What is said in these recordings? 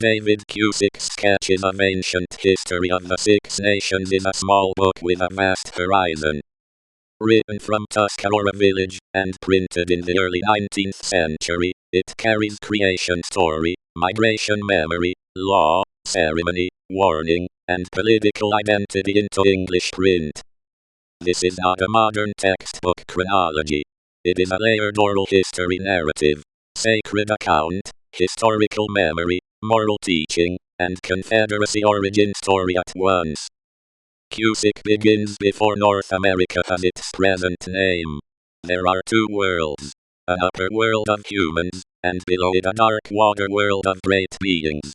David Cusick's Sketches of Ancient History of the Six Nations is a small book with a vast horizon. Written from Tuscarora village, and printed in the early 19th century, it carries creation story, migration memory, law, ceremony, warning, and political identity into English print. This is not a modern textbook chronology. It is a layered oral history narrative, sacred account, historical memory, moral teaching, and Confederacy origin story at once. Cusick begins before North America has its present name. There are two worlds. An upper world of humans, and below it a dark water world of great beings.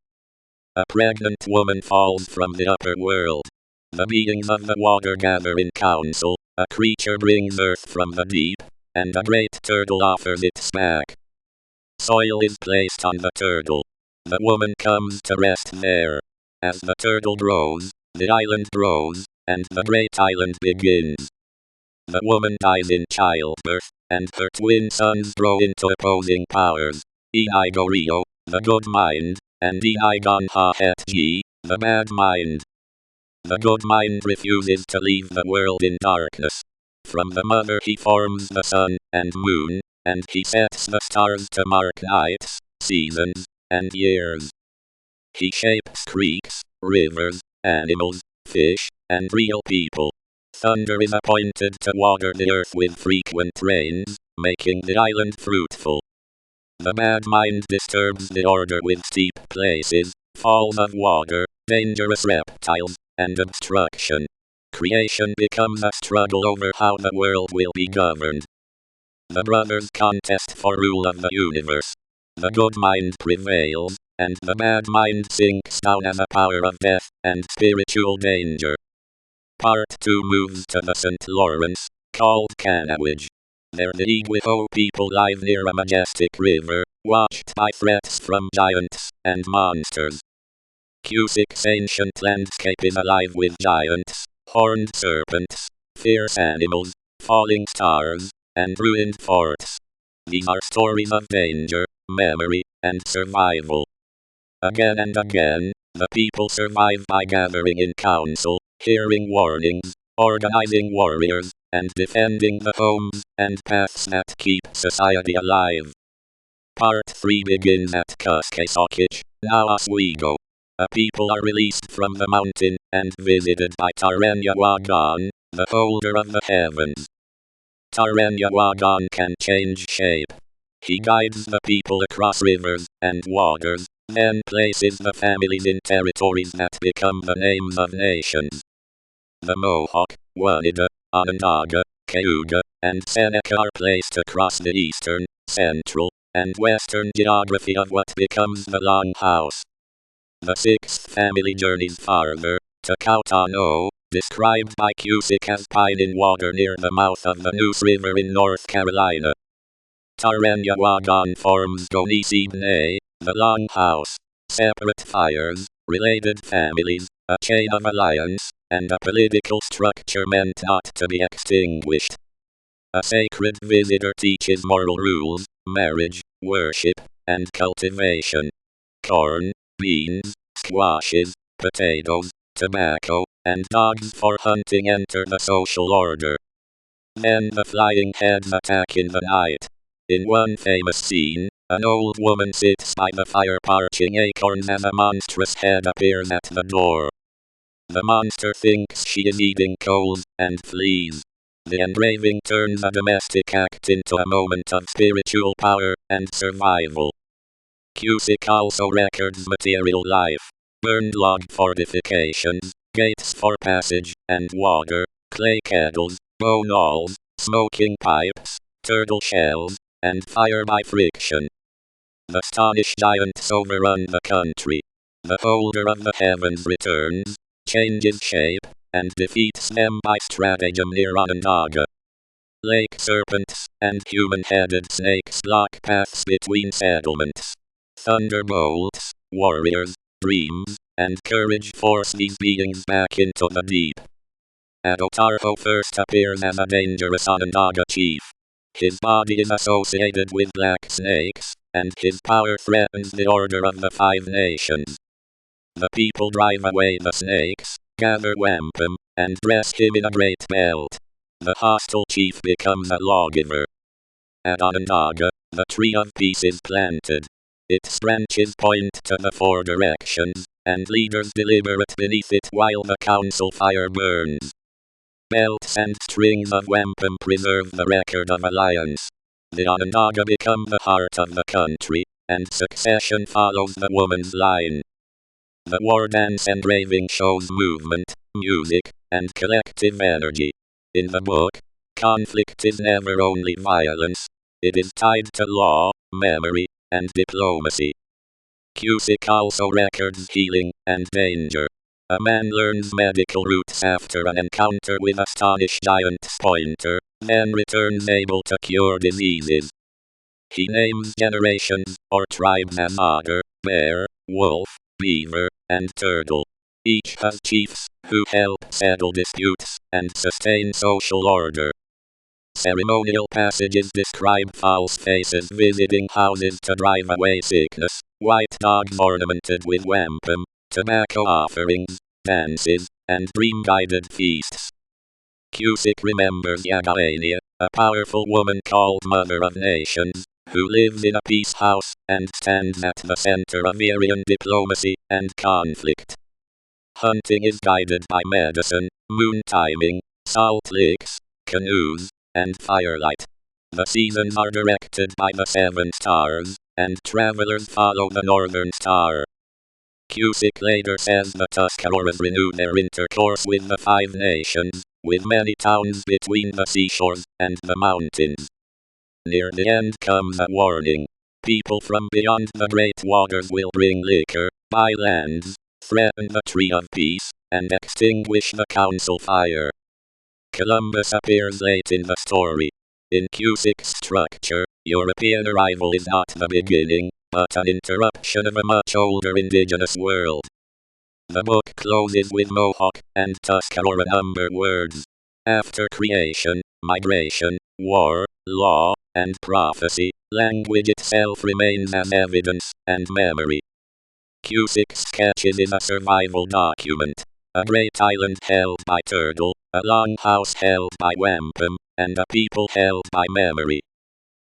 A pregnant woman falls from the upper world. The beings of the water gather in council, a creature brings earth from the deep, and a great turtle offers its back. Soil is placed on the turtle. The woman comes to rest there. As the turtle grows, the island grows, and the great island begins. The woman dies in childbirth, and her twin sons grow into opposing powers. Ego, the good mind, and Egon-Ha-Het-G, the bad mind. The good mind refuses to leave the world in darkness. From the mother he forms the sun and moon, and he sets the stars to mark nights, seasons, and years. He shapes creeks, rivers, animals, fish, and real people. Thunder is appointed to water the earth with frequent rains, making the island fruitful. The bad mind disturbs the order with steep places, falls of water, dangerous reptiles, and obstruction. Creation becomes a struggle over how the world will be governed. The brothers contest for rule of the universe. The good mind prevails, and the bad mind sinks down as a power of death and spiritual danger. Part 2 moves to the St. Lawrence, called Kanawij. There the Iguiho people live near a majestic river, watched by threats from giants and monsters. Cusick's ancient landscape is alive with giants, horned serpents, fierce animals, falling stars, and ruined forts. These are stories of danger, memory, and survival. Again and again, the people survive by gathering in council, hearing warnings, organizing warriors, and defending the homes and paths that keep society alive. Part 3 begins at Cusick, now Oswego. A people are released from the mountain and visited by Wagon, the holder of the heavens. Wagon can change shape. He guides the people across rivers and waters, then places the families in territories that become the names of nations. The Mohawk, Oneida, Onondaga, Cayuga, and Seneca are placed across the eastern, central, and western geography of what becomes the Longhouse. The sixth family journeys farther, to Kautano, described by Cusick as pine in water near the mouth of the Neuse River in North Carolina. Wagon forms Gonisibne, the Longhouse, separate fires, related families, a chain of alliance, and a political structure meant not to be extinguished. A sacred visitor teaches moral rules, marriage, worship, and cultivation. Corn, beans, squashes, potatoes, tobacco, and dogs for hunting enter the social order. Then the flying heads attack in the night. In one famous scene, an old woman sits by the fire parching acorns as a monstrous head appears at the door. The monster thinks she is eating coals, and flees. The engraving turns a domestic act into a moment of spiritual power and survival. Cusick also records material life. Burned log fortifications, gates for passage and water, clay kettles, bone awls, smoking pipes, turtle shells, and fire by friction. The astonished giants overrun the country. The holder of the heavens returns, changes shape, and defeats them by stratagem near Onondaga. Lake serpents and human-headed snakes block paths between settlements. Thunderbolts, warriors, dreams, and courage force these beings back into the deep. Adotarho first appears as a dangerous Onondaga chief. His body is associated with black snakes, and his power threatens the order of the 5 nations. The people drive away the snakes, gather wampum, and dress him in a great belt. The hostile chief becomes a lawgiver. At Onondaga, the tree of peace is planted. Its branches point to the 4 directions, and leaders deliberate beneath it while the council fire burns. Belts and strings of wampum preserve the record of alliance. The Onondaga become the heart of the country, and succession follows the woman's line. The war dance and raving shows movement, music, and collective energy. In the book, conflict is never only violence. It is tied to law, memory, and diplomacy. Cusick also records healing and danger. A man learns medical roots after an encounter with astonished giant pointer, then returns able to cure diseases. He names generations or tribes as otter, bear, wolf, beaver, and turtle. Each has chiefs who help settle disputes and sustain social order. Ceremonial passages describe false faces visiting houses to drive away sickness, white dogs ornamented with wampum, tobacco offerings, dances, and dream-guided feasts. Cusick remembers Yagaania, a powerful woman called Mother of Nations, who lives in a peace house and stands at the center of Aryan diplomacy and conflict. Hunting is guided by medicine, moon timing, salt licks, canoes, and firelight. The seasons are directed by the 7 stars, and travelers follow the northern star. Cusick later says the Tuscaroras renew their intercourse with the 5 nations, with many towns between the seashores and the mountains. Near the end comes a warning. People from beyond the great waters will bring liquor, buy lands, threaten the tree of peace, and extinguish the council fire. Columbus appears late in the story. In Cusick's structure, European arrival is not the beginning, but an interruption of a much older indigenous world. The book closes with Mohawk and Tuscarora number words. After creation, migration, war, law, and prophecy, language itself remains as evidence and memory. Cusick's sketches is a survival document. A great island held by turtle, a longhouse held by wampum, and a people held by memory.